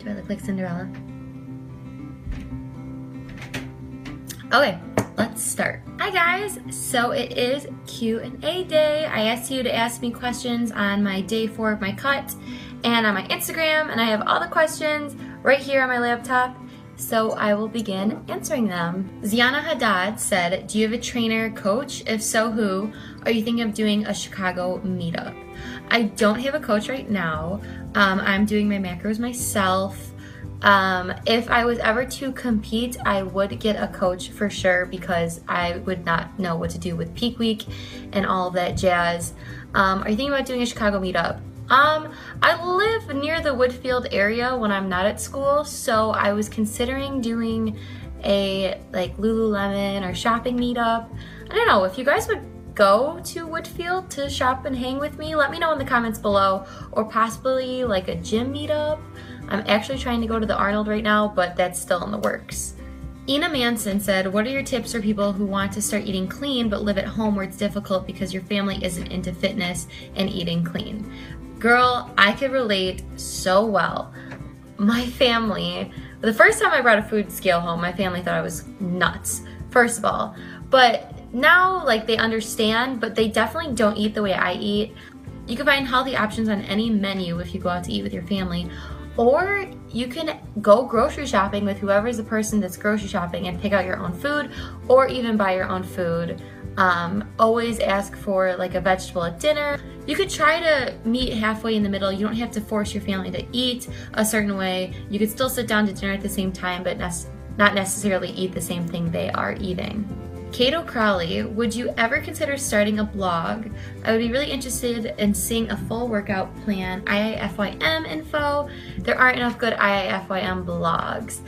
Do I look like Cinderella? Okay, let's start. Hi guys, so it is Q&A day. I asked you to ask me questions on my day 4 of my cut and on my Instagram, and I have all the questions right here on my laptop, so I will begin answering them. Ziana Haddad said, do you have a trainer, coach? If so, who? Are you thinking of doing a Chicago meetup? I don't have a coach right now. I'm doing my macros myself. If I was ever to compete, I would get a coach for sure because I would not know what to do with peak week and all of that jazz. Are you thinking about doing a Chicago meetup? I live near the Woodfield area when I'm not at school, so I was considering doing a like Lululemon or shopping meetup. I don't know, if you guys would go to Woodfield to shop and hang with me, let me know in the comments below, or possibly like a gym meetup. I'm actually trying to go to the Arnold right now, but that's still in the works. Ina Manson said, what are your tips for people who want to start eating clean but live at home where it's difficult because your family isn't into fitness and eating clean? Girl, I could relate so well. My family, the first time I brought a food scale home, my family thought I was nuts, first of all. But now, like, they understand, but they definitely don't eat the way I eat. You can find healthy options on any menu if you go out to eat with your family. Or you can go grocery shopping with whoever's the person that's grocery shopping and pick out your own food, or even buy your own food. Always ask for like a vegetable at dinner. You could try to meet halfway in the middle. You don't have to force your family to eat a certain way. You could still sit down to dinner at the same time, but not necessarily eat the same thing they are eating. Kato Crowley, would you ever consider starting a blog? I would be really interested in seeing a full workout plan, IIFYM info. There aren't enough good IIFYM blogs.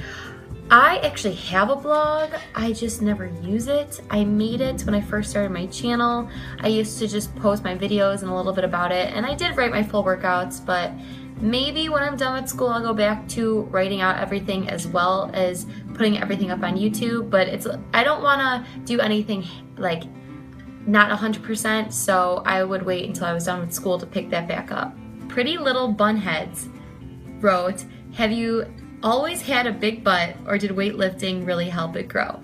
I actually have a blog, I just never use it. I made it when I first started my channel. I used to just post my videos and a little bit about it, and I did write my full workouts, but maybe when I'm done with school, I'll go back to writing out everything as well as putting everything up on YouTube. But I don't want to do anything like not 100%, so I would wait until I was done with school to pick that back up. Pretty Little Bunheads wrote, have you always had a big butt, or did weightlifting really help it grow?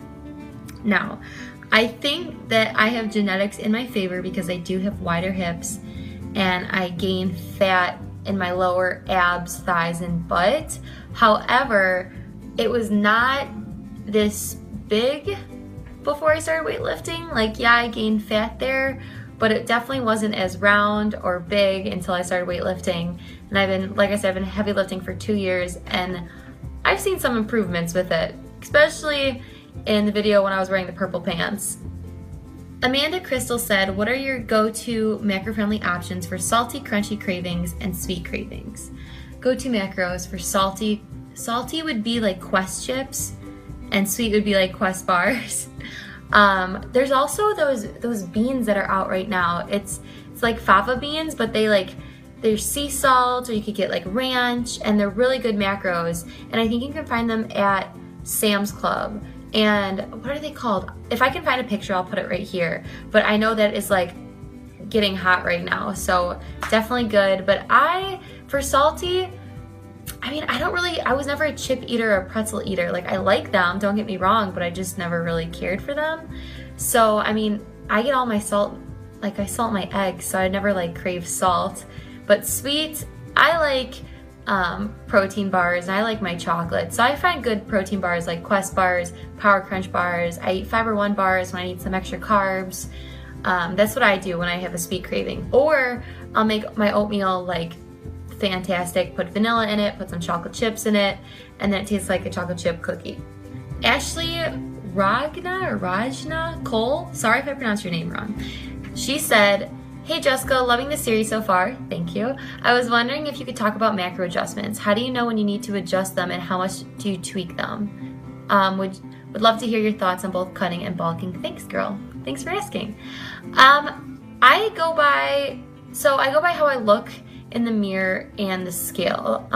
Now, I think that I have genetics in my favor because I do have wider hips and I gain fat in my lower abs, thighs, and butt. However, it was not this big before I started weightlifting. Like, yeah, I gained fat there, but it definitely wasn't as round or big until I started weightlifting. And I've been, like I said, I've been heavy lifting for 2 years, and I've seen some improvements with it, especially in the video when I was wearing the purple pants. Amanda Crystal said, what are your go-to macro-friendly options for salty, crunchy cravings and sweet cravings? Go-to macros for salty. Salty would be like Quest chips, and sweet would be like Quest bars. There's also those beans that are out right now. It's like fava beans, but they're sea salt, or you could get like ranch, and they're really good macros. And I think you can find them at Sam's Club. And what are they called? If I can find a picture, I'll put it right here. But I know that it's like getting hot right now, so definitely good. But for salty, I mean, I was never a chip eater or a pretzel eater. Like, I like them, don't get me wrong, but I just never really cared for them. So, I mean, I get all my salt, like I salt my eggs, so I never like crave salt. But sweet, I like protein bars, and I like my chocolate. So I find good protein bars like Quest bars, Power Crunch bars. I eat Fiber One bars when I need some extra carbs. That's what I do when I have a sweet craving. Or I'll make my oatmeal like fantastic, put vanilla in it, put some chocolate chips in it, and then it tastes like a chocolate chip cookie. Ashley Rajna Cole, sorry if I pronounced your name wrong. She said, hey Jessica, loving the series so far. Thank you. I was wondering if you could talk about macro adjustments. How do you know when you need to adjust them, and how much do you tweak them? Would love to hear your thoughts on both cutting and bulking. Thanks, girl. Thanks for asking. I go by how I look in the mirror and the scale.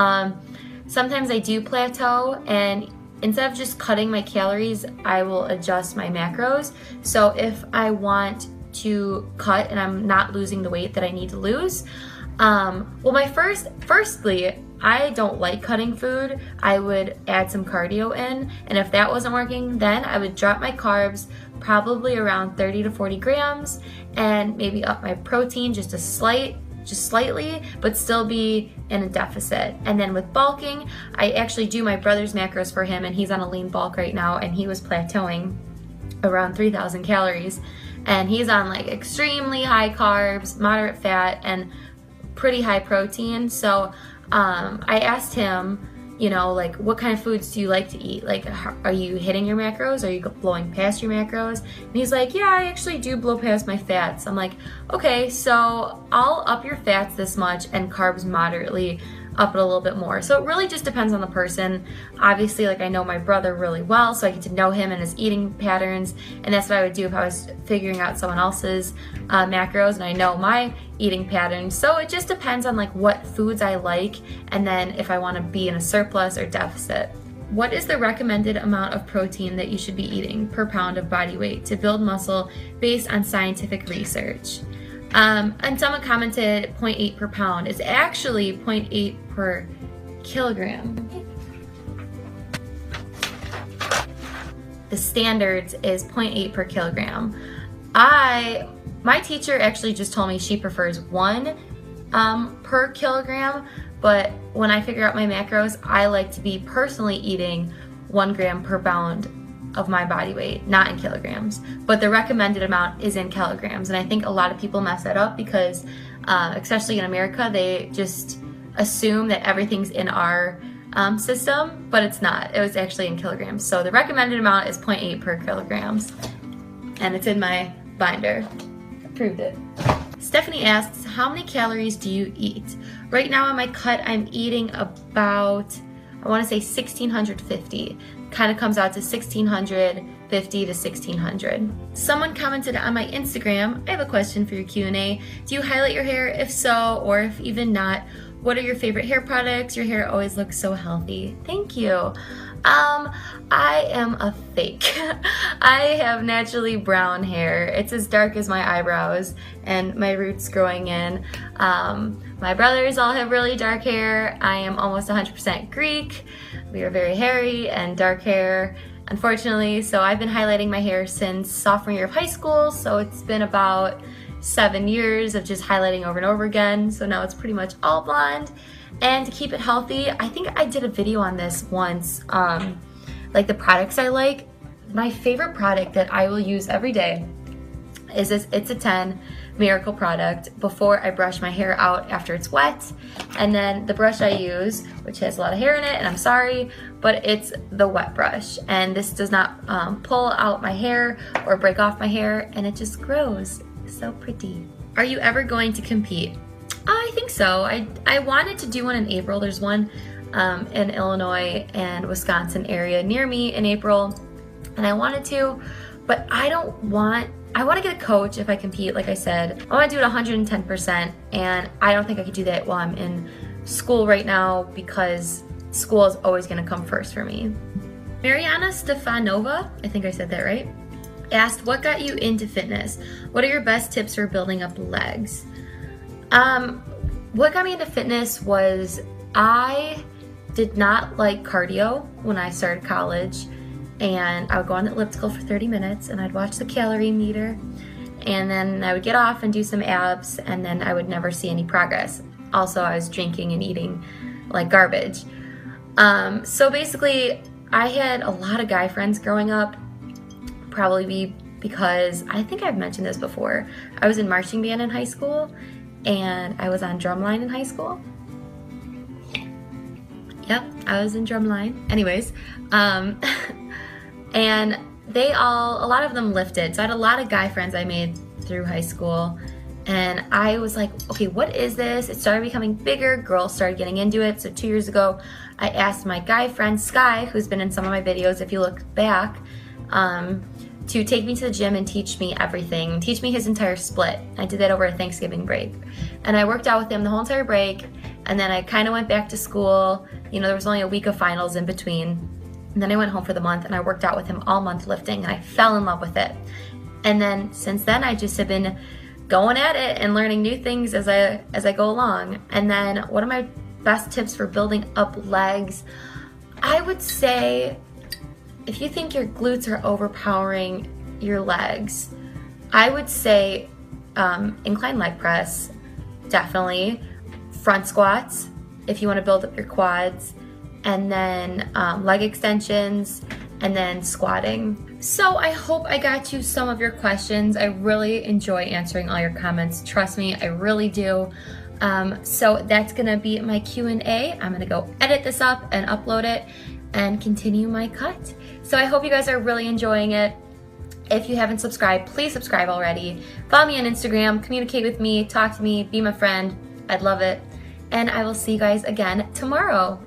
Sometimes I do plateau, and instead of just cutting my calories, I will adjust my macros. So if I want to cut and I'm not losing the weight that I need to lose, Well, firstly, I don't like cutting food. I would add some cardio in, and if that wasn't working, then I would drop my carbs probably around 30 to 40 grams and maybe up my protein just slightly, but still be in a deficit. And then with bulking, I actually do my brother's macros for him, and he's on a lean bulk right now, and he was plateauing around 3,000 calories, and he's on like extremely high carbs, moderate fat, and pretty high protein. So I asked him, you know, like, what kind of foods do you like to eat? Like, are you hitting your macros? Are you blowing past your macros? And he's like, yeah, I actually do blow past my fats. I'm like, okay, so I'll up your fats this much and carbs moderately, up it a little bit more. So it really just depends on the person. Obviously, like, I know my brother really well, so I get to know him and his eating patterns, and that's what I would do if I was figuring out someone else's macros, and I know my eating patterns. So it just depends on like what foods I like, and then if I want to be in a surplus or deficit. What is the recommended amount of protein that you should be eating per pound of body weight to build muscle based on scientific research? And someone commented 0.8 per pound. It's actually 0.8 per kilogram. The standards is 0.8 per kilogram. My teacher actually just told me she prefers 1 per kilogram, but when I figure out my macros, I like to be personally eating 1 gram per pound of my body weight, not in kilograms, but the recommended amount is in kilograms. And I think a lot of people mess that up because, especially in America, they just assume that everything's in our system, but it's not. It was actually in kilograms. So the recommended amount is 0.8 per kilograms, and it's in my binder. Proved it. Stephanie asks, how many calories do you eat? Right now on my cut, I'm eating about, I want to say 1,650. Kind of comes out to 1,650 to 1,600. Someone commented on my Instagram, I have a question for your Q&A. Do you highlight your hair? If so, or if even not, what are your favorite hair products? Your hair always looks so healthy. Thank you. I am a fake. I have naturally brown hair. It's as dark as my eyebrows and my roots growing in. My brothers all have really dark hair. I am almost 100% Greek. We are very hairy and dark hair, unfortunately. So I've been highlighting my hair since sophomore year of high school. So it's been about 7 years of just highlighting over and over again. So now it's pretty much all blonde. And to keep it healthy, I think I did a video on this once, like the products I like. My favorite product that I will use every day is this It's a 10 Miracle product before I brush my hair out after it's wet. And then the brush I use, which has a lot of hair in it, and I'm sorry, but it's the wet brush. And this does not pull out my hair or break off my hair, and it just grows so pretty. Are you ever going to compete? I think so. I wanted to do one in April. There's one in Illinois and Wisconsin area near me in April, and I wanted to, but I want to get a coach if I compete. Like I said, I want to do it 110%, and I don't think I could do that while I'm in school right now because school is always going to come first for me. Mariana Stefanova, I think I said that right, asked, what got you into fitness? What are your best tips for building up legs? What got me into fitness was I did not like cardio when I started college, and I would go on the elliptical for 30 minutes and I'd watch the calorie meter, and then I would get off and do some abs, and then I would never see any progress. Also, I was drinking and eating like garbage. So basically, I had a lot of guy friends growing up, probably because I think I've mentioned this before. I was in marching band in high school, and I was on drumline in high school. Yep, I was in drumline. Anyways, and a lot of them lifted. So I had a lot of guy friends I made through high school, and I was like, okay, what is this? It started becoming bigger. Girls started getting into it. So 2 years ago, I asked my guy friend Sky, who's been in some of my videos, if you look back, to take me to the gym and teach me everything, teach me his entire split. I did that over a Thanksgiving break. And I worked out with him the whole entire break, and then I kind of went back to school. You know, there was only a week of finals in between. And then I went home for the month, and I worked out with him all month lifting, and I fell in love with it. And then since then, I just have been going at it and learning new things as I go along. And then what are my best tips for building up legs? I would say if you think your glutes are overpowering your legs, I would say incline leg press, definitely. Front squats if you want to build up your quads, and then leg extensions, and then squatting. So I hope I got you some of your questions. I really enjoy answering all your comments. Trust me, I really do. So that's gonna be my Q&A. I'm gonna go edit this up and upload it and continue my cut. So I hope you guys are really enjoying it. If you haven't subscribed, please subscribe already. Follow me on Instagram, communicate with me, talk to me, be my friend. I'd love it. And I will see you guys again tomorrow.